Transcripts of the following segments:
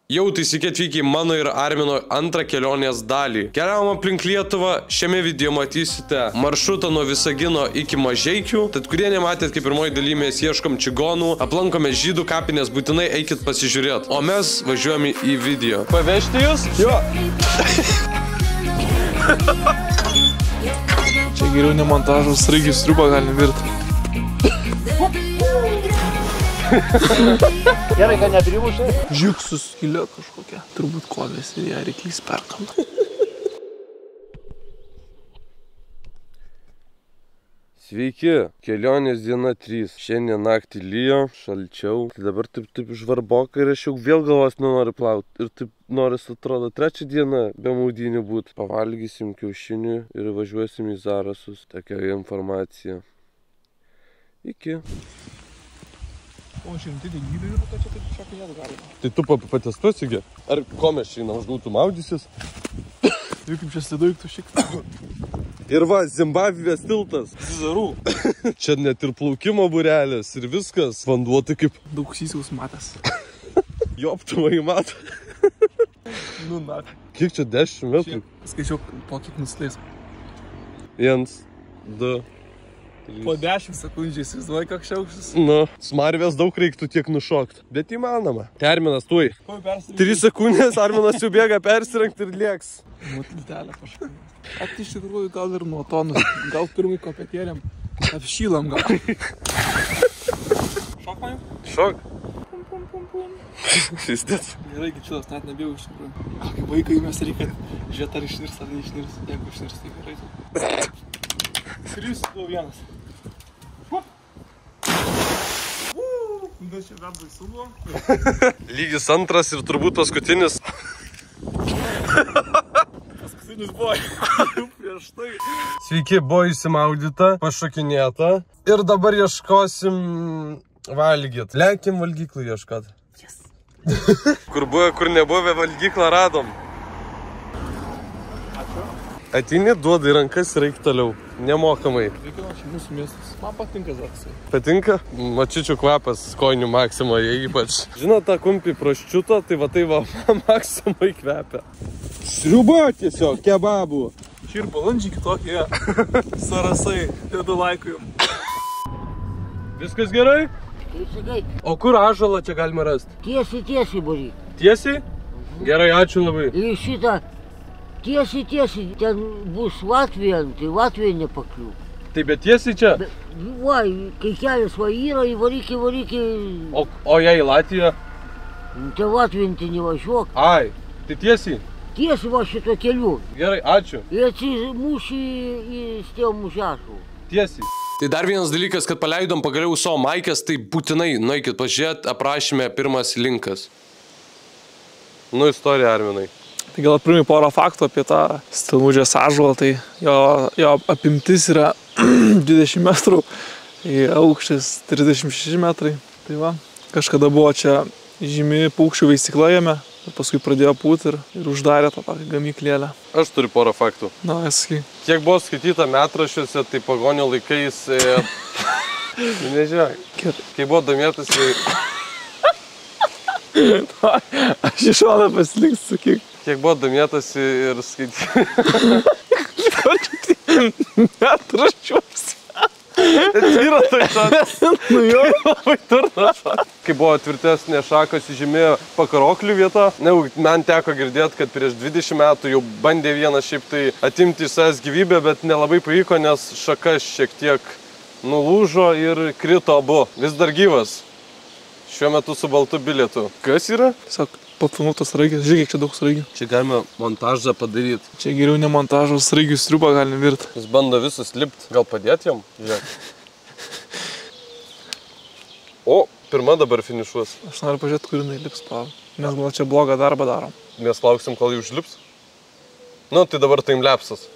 Jau taisykiai atvykę į mano ir Armino antrą kelionės dalį. Keliavom aplink Lietuvą, šiame video matysite maršrutą nuo Visagino iki Mažeikių. Tad kurie nematėt, kaip pirmoji daly mes ieškom čigonų, aplankome žydų kapinės, būtinai eikit pasižiūrėti. O mes važiuojame į video. Pavežti jūs? Jo. Čia geriau ne montažo, sraigį sriubą galim virti. Gerai, kad neprimušai. Žiūksų skylė kažkokia. Turbūt kovės ir ją reiklys perkam. Sveiki, kelionės diena 3. Šiandien naktį lyjo, šalčiau. Tai dabar taip žvarboka ir aš jau vėl galvos nenoriu plauti. Ir taip noris atrodo 3 dieną be maudynių būt. Pavalgysim kiaušinių ir važiuosim į Zarasus. Tokia informacija. Iki. O šimtai gyvybė ir čia taip šakinėt galima. Tai tu patestuosigi? Ar ko mes čia einam, aš gautų maudysis? Jau kaip čia slidaiktų šiek tiek. Ir va, Zimbabvės tiltas. Zarų. Čia net ir plaukimo būrelis ir viskas. Vanduo tai kaip... Daug sysiaus matęs. Joptumai mato. Nu, na. Kiek čia 10 metrų? Skaičiau po kiek nusileis. 1, 2... Po 10 sekundžių įsivaizduoji, koks šiaukštis. Nu, smarvės daug reiktų tiek nušokti. Bet įmanoma. Terminas tuoj. 3 sekundės, Arminas jau bėga persirengti ir lieks. Mutiltelę kažką. At iš tikrųjų gal ir nuo tonus. Gal pirmai kopėtėlėm. Apšylam gal. Šok man jau? Šok. Pum. Šistės. Gerai, gičiulas, net nebėjau iš tikrųjų. Kaip vaikai mes reikia žiūrėti, ar išnirs, ar neišnirs. Jeigu išnirs, tai gerai. 3, 2, 1. Čia dar baisu buvo. Lygis 2 ir turbūt paskutinis. Paskutinis buvo jau prieš tai. Sveiki, buvo įsimaudyta, pašokinėta. Ir dabar ieškosim valgyt. Lekim valgyklų ieškot. Yes. Kur buvo, kur nebuvo, valgyklą radom. Ateini, duoda į rankas ir eik toliau. Nemokamai. Sveikino, čia mūsų miestas. Man patinka Zaraksai. Patinka? Mačiučių kvapas skonių Maksimoje ypač. Žinot tą kumpį praščiuto, tai va Maksimai kvepia. Sriuba tiesiog, kebabų. Čia ir balandžiai kitokie. Zarasai, dedu laikui. Viskas gerai? Sakai, O kur ąžuolą čia galima rasti? tiesiai varyk. Tiesiai? Gerai, ačiū labai. Ir šitą tiesiai, ten bus Latvija, tai Latvija nepakliū. Tai bet tiesiai čia? Va, kai kelias va yra, įvaryk. O jei į Latviją? Tai Latvijantį nevažiuok. Ai, tai tiesiai? Tiesiai va šito keliu. Gerai, ačiū. Ir atsimuši į stėvų žešų. Tiesiai. Tai dar vienas dalykas, kad paleidom pagaliau savo maikės, tai būtinai nueikit pažiūrėt, aprašyme pirmas linkas. Nu, istorija, Arminai. Tai gal pirmai porą faktų apie tą Stelmužės ąžuolą, tai jo apimtis yra 20 metrų, tai aukštis 36 metrai. Tai va, kažkada buvo čia žymi paukščių veisykla jame, paskui pradėjo pūti ir uždarė tą gamyklėlę. Aš turiu porą faktų. Na, eski. Kiek buvo skaityta metraščiuose, tai pagonio laikais... Nežinau, kai buvo domėtasi... Aš iš šoną pasiliks, sakyk. Kiek buvo domėtasi ir skaityti... Metraščiuose. Yra tai šakas. Nu jo. Labai turnas šakas. Kai buvo tvirtesnė šakos įžymėjo pakaroklių vieta, man teko girdėti, kad prieš 20 metų jau bandė vienas šiaip tai atimti iš savęs gyvybę, bet nelabai pavyko, nes šakas šiek tiek nulūžo ir krito abu. Vis dar gyvas. Šiuo metu su baltu bilietu. Kas yra? Tiesiog pafilmuotas sraigės. Žiūrėk, čia daug sraigių. Čia galime montažą padaryti. Čia geriau ne montažo, sraigių sriubą galim virti. Jis bando visus lipti. Gal padėti jam? Žiūrėk. O, pirma dabar finišuos. Aš noriu pažiūrėti, kur jinai lips pavą. Mes gal čia blogą darbą darom. Mes lauksim, kol jį užlips. Nu, tai dabar taimlepsas.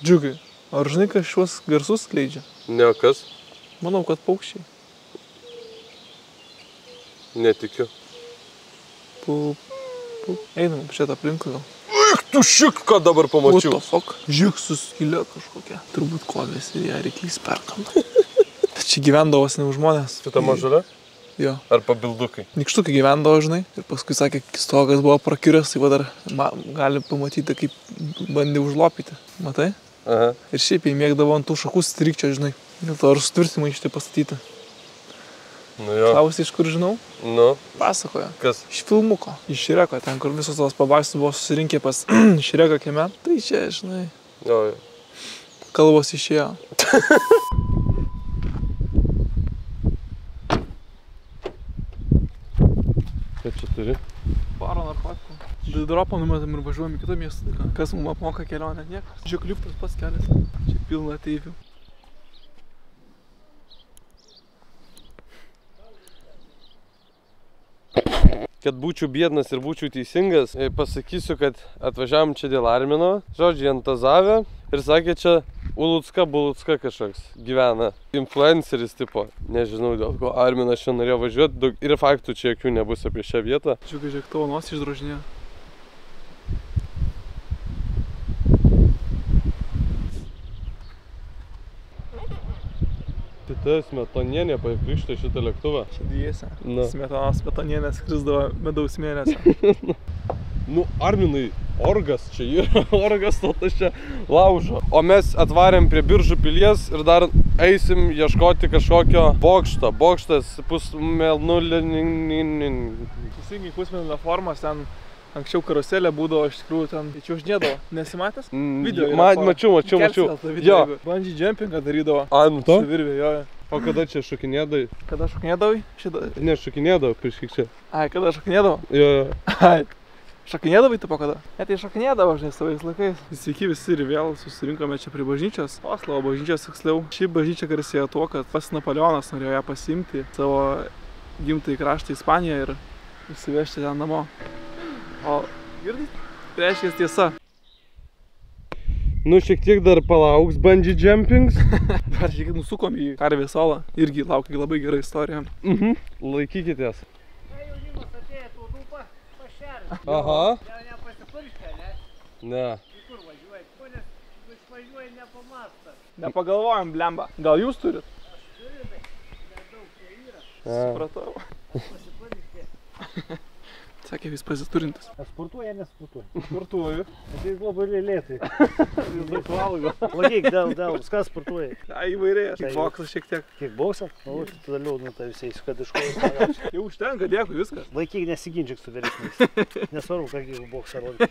Džiugai, ar žinai, kas šiuos garsus skleidžia? Ne, kas? Manau, kad paukščiai. Netikiu. Einam, šitą aplinkų gal. Eik, tu šik, ką dabar pamačiau. What the fuck? Žiūksų skylė kažkokia. Turbūt kovės ir ją reiklys perkam. Čia gyvendavos ne žmonės. Šitą mažulę? Jo. Ar pabildukai? Nikštukai gyvendavo, žinai, ir paskui sakė, stogas buvo prakiręs, tai va dar gali pamatyti, kaip bandė užlopyti. Matai? Aha. Ir šiaip jie mėgdavo ant tų šakų strikčio, žinai. Dėl to ar sutvirtimai iš tai pastatyti. Nu jo. Klausi, iš kur žinau? Nu. Pasakoja. Kas? Iš filmuko. Iš Šreko, ten, kur visos tos pabaisos buvo susirinkę pas Šreko kieme. Tai čia, žinai, Jo. kalbos išėjo. Ką čia turi? Paro narkotikų. Dropą numetam ir važiuojam į kitą miestą. Kas mums apmoka kelionę? Niekas. Žiūrėk, liftas pats kelias. Čia pilna ateivių. Kad būčiau biednas ir būčiau teisingas, pasakysiu, kad atvažiavom čia dėl Armino, žodžiai Antazavę ir sakė, čia Ulucka kažkoks gyvena. Influenceris tipo, nežinau dėl ko Arminas čia norėjo važiuoti ir faktų čia jokių nebus apie šią vietą. Žiūrėk, tavo nosį išdrožinėjo. Ta Smetonienė pakrikštė šitą lėktuvą. Čia dviese. Na. Smetonienė skrisdavo medaus mėnesio. Nu, Arminai, orgas čia yra, orgas tas čia laužo. O mes atvarėm prie Biržų pilies ir dar eisim ieškoti kažkokio bokšto. Bokštas pusmėnulio. Teisingai pusmėnulio formos, ten anksčiau karuselė būdavo, iš tikrųjų ten čiuožinėdavo. Nesimatęs? Video yra. Mačiau. Jo. Bungee jumpingą darydavo. Ant to? Su virvė, jo. O kada čia šokinėdavai? Kada šokinėdavai? Ne, šokinėdavau prieš kiek čia. Ai, kada šokinėdavo? Jo. Ai. Šokinėdavai tu po kada? Ne, tai šokinėdavo, žinai, savais laikais. Sveiki visi ir vėl susirinkome čia prie bažnyčios. Oslo bažnyčios tiksliau. Ši bažnyčia garsėja tuo, kad pats Napoleonas norėjo ją pasiimti savo gimtąjį kraštą Ispaniją ir įsivežti ten namo. O girdit? Tai reiškia tiesa. Nu, šiek tiek dar palauks bungee jumpings. Dar šiek tiek nusukom į Karvės salą. Irgi laukia labai gera istorija. Laikykitės. Jaunimas atėjo tų dupą pašerti. Aha. Jau nepasipurškia, ne? Ne. Į kur važiuoji? Žmonės išvažiuoja nepamastą. Nepagalvojam, blemba. Gal jūs turit? Aš turiu, bet nedaug čia yra. Supratau. Pasipurškia. Sakė, vis pasiturintis. Aš sportuoju, nesportuoju. Sportuoju. Tai labai lėtai. Vis daug valgo. Lakyk, dėl, viską sportuoji. Ja, įvairiai. Kickboksas šiek tiek. Kickboksą? O, tada liūdna tai visais, kad iš ko Jau užtenka, dėkui, viskas. Laikyk, nesiginčyk su vyresniais. Nesvarbu, ką kickboksą rodė.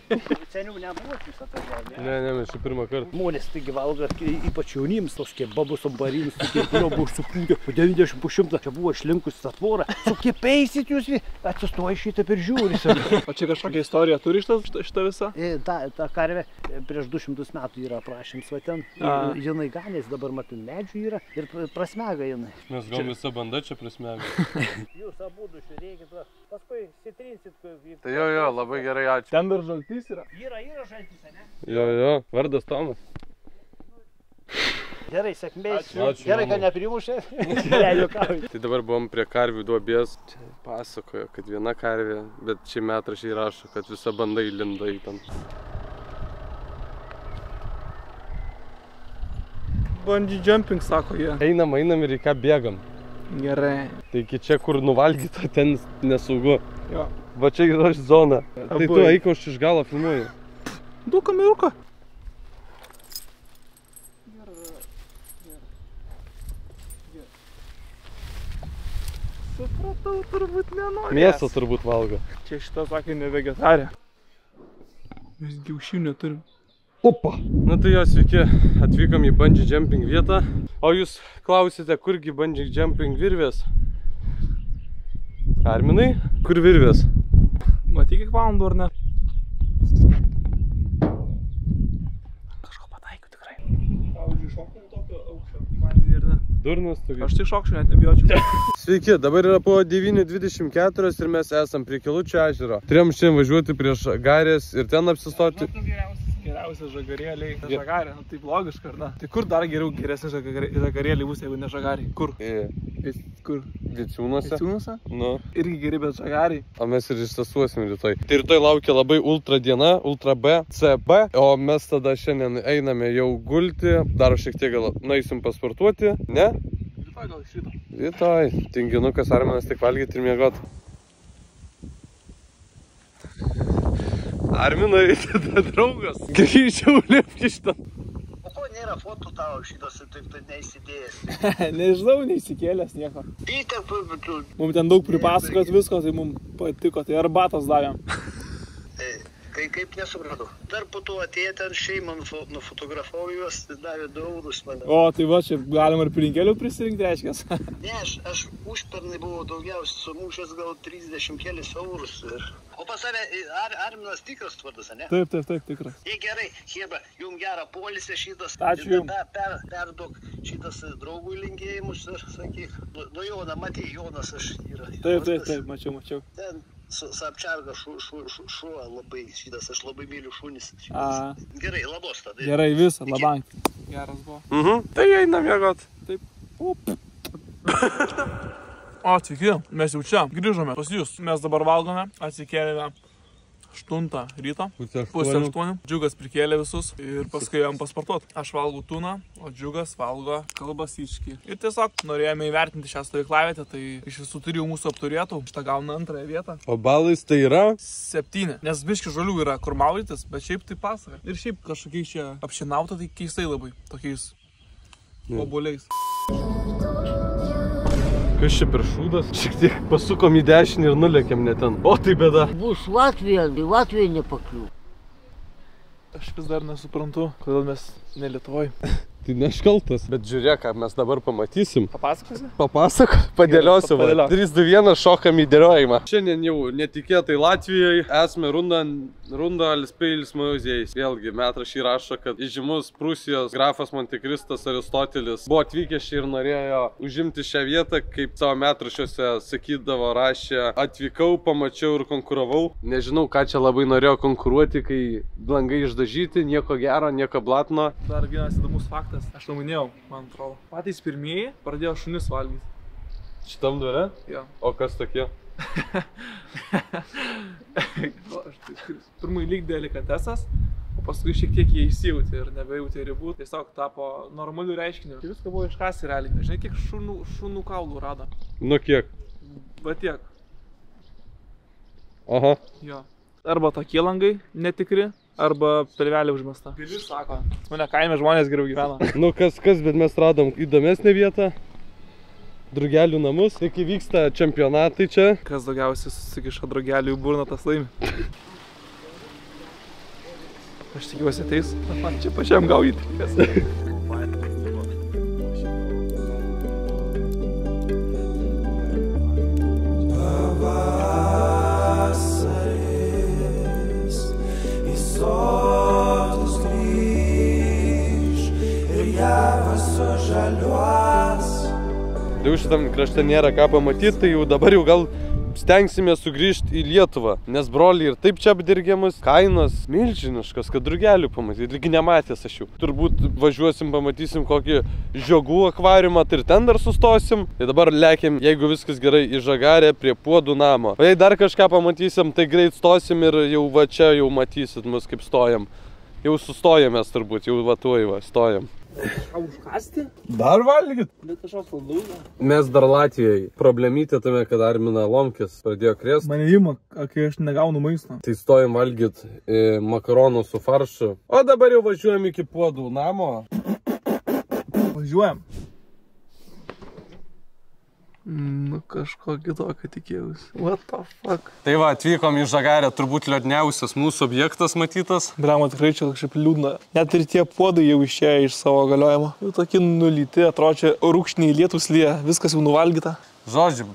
Seniau nebuvo šis atvažiavę. Ne, mes čia pirmą kartą. Žmonės taigi valgo, ypač jaunims, tos kebabus, ambarinius, kurio buvo užsukūrę po 90 po 100. Čia buvo išlinkusi tą tvorą. Sukipeisit jūs, atsistoji šitą per žiūrį. O čia kažkokia istorija turi šitą visą? Ta karvė prieš 200 metų yra aprašyms, va ten. Jinai ganės, dabar matai, medžių yra ir prasmega jinai. Mes gal visa banda čia prasmega. Jūs abudu žiūrėkit, paskui sitrinsit. Tai jo, labai gerai, ačiū. Ten dar žaltys yra. Yra žaltys, ne? Jo, vardas Tomas. Gerai, sėkmės. Ačiū. Gerai, kad neprimušė. Tai dabar buvom prie karvių duobės. Čia pasakojo, kad viena karvė, bet čia metrašiai rašo, kad visa banda įlinda į ten. Bungee jumping, sako jie. Einam ir į ką bėgam. Gerai. Tai iki čia, kur nuvalgyta, ten nesaugu. Jo. Va čia yra zona. Tai tu eik, aš iš galo filmuoju. Du kameruką. Supratau, turbūt nenorės. Mėsą turbūt valgo. Čia šitą sakė ne vegetarė. Mes kiaušinių neturim. Opa! Nu tai jo, sveiki, atvykom į bungee jumping vietą. O jūs klausite, kurgi bungee jumping virvės? Arminai, kur virvės? Matyk kiek valandų, ar ne? Kažko pataikiu tikrai. Pavyzdžiui, šokau tokio aukščio į vandenį, ar ne? Durnas tokia. Aš tai šokčiau, net nebijočiau. Sveiki, dabar yra po 9:24 ir mes esam prie Kilučio ežero. Turėjom šiandien važiuoti prie Žagarės ir ten apsistoti. Geriausia žagarėliai. Žagarė, nu taip logiška, ar ne? Tai kur dar geresnė žagarėliai bus, jeigu ne žagariai? Kur? Kur? Viciūnuose. Viciūnuose? Nu. Irgi geri, bet žagariai. O mes ir ištestuosim rytoj. Tai rytoj laukia labai ultra diena, ultra B, CB. O mes tada šiandien einame jau gulti. Dar šiek tiek gal nueisim pasportuoti, ne? Rytoj gal iš ryto. Rytoj, tinginukas Arminas tik valgyti ir miegot. Arminai, tada draugas. Grįžčiau lėpti šitą. O ko nėra fotų tavo šitas, taip tai neįsidėjęs? Nežinau, neįsikėlęs nieko. Įtep, tu... Mums ten daug pripasakot visko, tai mums patiko, tai arbatos davėm. Kaip nesupratau. Dar po to atėjo ten šeimą, nufotografau juos, tai davė 2 eurus man. O, tai va, čia galima ir pirinkelių prisirinkti, reiškias. Ne, aš užpernai buvau daugiausiai sumušęs gal 30 kelis eurus. O pas save Arminas tikras vardas, ne? Taip, tikras. Jei gerai, Cheba, jums gerą polisę šitas. Ačiū jums. Perduok šitas draugui linkėjimus ir sakyk, nu Joną, matei, Jonas aš yra. Taip, mačiau. Ten Sapčarga šuo labai, šitas aš labai myliu šunis. A. Gerai, labos tada. Gerai, visą, labank. Geras buvo. Tai einam miegot. Taip. O, sveiki, mes jau čia, grįžome pas jūs. Mes dabar valgome, atsikėlėme 8 ryto, pusę 8. Džiugas prikėlė visus ir paskui jam pasportuot. Aš valgau tuną, o Džiugas valgo kalbasičkį. Ir tiesiog norėjome įvertinti šią stovyklavietę, tai iš visų 3 mūsų apturėtų. Šitą gauna 2 vietą. O balais tai yra? 7. Nes biški žolių yra kur maudytis, bet šiaip tai pasaka. Ir šiaip kažkokiais čia apšinauta, tai keistai labai. Tokiais obuoliais. Kas čia per šūdas? Šiek tiek pasukom į dešinį ir nulėkėm ne ten. O tai bėda. Bus Latvija, tai Latvija nepakliū. Aš vis dar nesuprantu, kodėl mes ne Lietuvoj. Tai neškaltas. Bet žiūrėk, ką mes dabar pamatysim. Papasakosi? Papasako, padėliosiu. Padėliok. 3, 2, 1, šokam į dėliojimą. Šiandien jau netikėtai Latvijoje esame Rundalis muziejais. Vėlgi, metraščiai rašo, kad įžymus Prūsijos grafas Montekristas Aristotelis buvo atvykęs čia ir norėjo užimti šią vietą, kaip savo metraščiuose sakydavo, rašė, atvykau, pamačiau ir konkuravau. Nežinau, ką čia labai norėjo konkuruoti, kai langai išdažyti, nieko gero, nieko blatno. Dar vienas įdomus faktas. Aš numinėjau, man atrodo. Patys pirmieji pradėjo šunis valgyti. Šitam dvare? Jo. O kas tokie? Pirmai lyg delikatesas, o paskui šiek tiek jie įsijauti ir nebejautė ribų. Tiesiog tapo normalių reiškinių. Tai viską buvo iškasti realiai. Žinai, kiek šunų kaulų rado? Nu kiek? Va tiek. Aha. Jo. Arba tokie langai netikri, arba pilvelė užmesta. Pilis sako, mane kaime žmonės geriau gyvena. Nu kas, bet mes radom įdomesnę vietą. Drugelių namus. Tai kai vyksta čempionatai čia. Kas daugiausiai susikiša drugelių į burną, tas laimi. Aš tikiuosi ateis. Man čia pačiam gaudyti. Jau šitam krašte nėra ką pamatyti, tai jau dabar jau gal stengsime sugrįžti į Lietuvą. Nes broliai ir taip čia apdirgiamas, kainos milžiniškas, kad drugelių pamatyti. Lygi nematęs aš jau. Turbūt važiuosim, pamatysim kokį žiogų akvariumą, tai ir ten dar sustosim. Tai dabar lekiam, jeigu viskas gerai, į Žagarę prie Puodų namo. O jei dar kažką pamatysim, tai greit stosim ir jau va čia jau matysit mus kaip stojam. Jau sustojamės turbūt, jau va tuoj va, stojam. Ką užkasti? Dar valgyt? Bet kažkoks saldus. Mes dar Latvijoje. Problemytė tame, kad Armina Lomkis pradėjo krėst. Mane ima, kai aš negaunu maisto. Tai stojam valgyt makaronų su faršu. O dabar jau važiuojam iki Puodų namo. Važiuojam. Nu, kažko kitokio tikėjausi. What the fuck? Tai va, atvykom į Žagarę, turbūt liūdniausias mūsų objektas matytas. Bramo, tikrai čia kažkaip liūdna. Net ir tie puodai jau išėjo iš savo galiojimo. Jau tokie nulyti, atrodo, čia rūkšniai lietus lyja, viskas jau nuvalgyta. Žodžiu,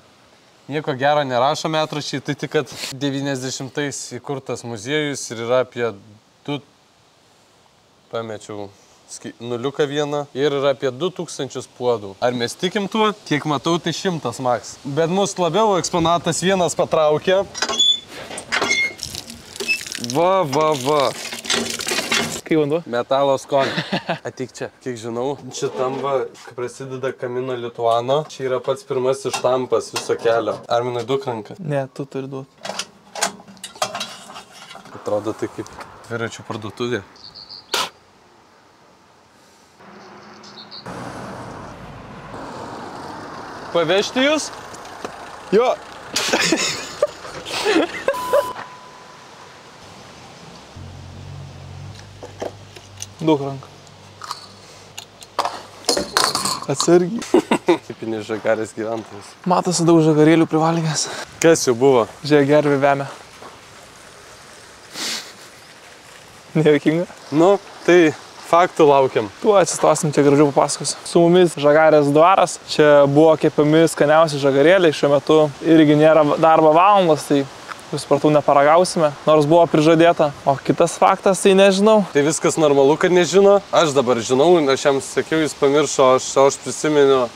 nieko gero nerašo metraščiai, tai tik, kad 90-ais įkurtas muziejus ir yra apie 2, pamečiau, nuliuką vieną ir yra apie 2000 puodų. Ar mes tikim tuo? Kiek matau, tai 100 maks. Bet mus labiau eksponatas vienas patraukė. Va. Kai vanduo? Metalo skonį. Atik čia, kiek žinau. Šitam va, kai prasideda Camino Lituano, čia yra pats pirmasis štampas viso kelio. Arminui duok ranką? Ne, tu turi duoti. Atrodo tai kaip dviračių parduotuvė. Pavežti jūs? Jo. Daug ranką. Atsargiai. Tipinis žagarės gyventojas. Matosi daug žagarėlių privalgęs. Kas jau buvo? Žiūrėk, gervė vemia. Nejuokinga? Nu, tai faktų laukiam. Tuo atsistosim, čia gražiau papasakosiu. Su mumis Žagarės dvaras. Čia buvo kepami skaniausi žagarėliai. Šiuo metu irgi nėra darbo valandos, tai supratau, neparagausime, nors buvo prižadėta. O kitas faktas, tai nežinau. Tai viskas normalu, kad nežino. Aš dabar žinau, aš jam sakiau, jis pamiršo, aš prisimenu.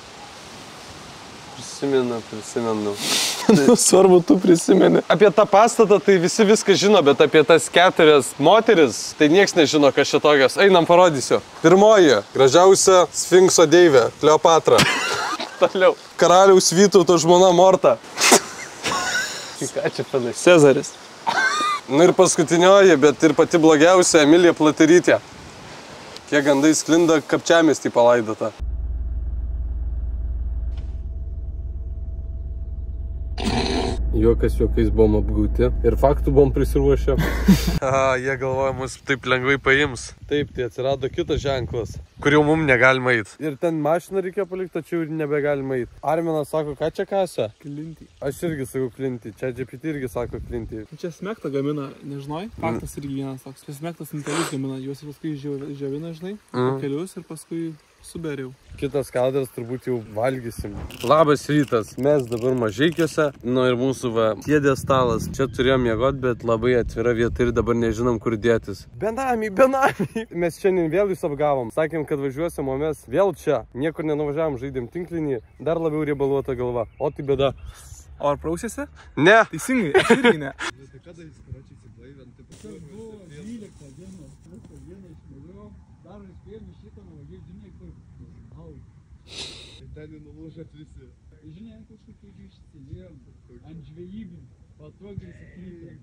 Svarbu, tu prisimeni. Apie tą pastatą tai visi viską žino, bet apie tas 4 moteris, tai nieks nežino, kas čia tokios. Einam, parodysiu. Pirmoji, gražiausia Sfinkso deivė, Kleopatra. Toliau. Karaliaus Vytauto žmona Morta. Ką čia panašiai? Cezaris. Nu ir paskutinioji, bet ir pati blogiausia, Emilija Platerytė. Kiek gandai sklinda, Kapčiamiestį palaidota. Juokas juokais buvom apgauti ir faktų buvom prisiruošę. Jie galvoja, mus taip lengvai paims. Taip, tai atsirado kitas ženklas, kur jau mum negalima eit. Ir ten mašiną reikia palikti, tačiau ir nebegalima eit. Arminas sako, ką čia kasa? Klintį. Aš irgi sakau Klintį, čia GPT irgi sako Klintį. Čia smektą gamina, nežinai? Faktas irgi vienas toks. Čia smektas intelius gamina, juos paskui žiovina, žinai, kelius ir paskui suberiau. Kitas kadras turbūt jau valgysim. Labas rytas, mes dabar Mažeikiuose, nu ir mūsų kėdės stalas. Čia turėjom miegoti, bet labai atvira vieta ir dabar nežinom, kur dėtis. Benami. Mes šiandien vėl jūs apgavom. Sakėm, kad važiuosim, o mes vėl čia. Niekur nenuvažiavom, žaidėm tinklinį, dar labiau riebaluota galva. O tai bėda. O ar prausėsi? Ne. Teisingai, aš irgi ne. Ten nulūžat visi. Žinai, kažkokiu išsilėjom ant žvejybin, patogiai sakyti.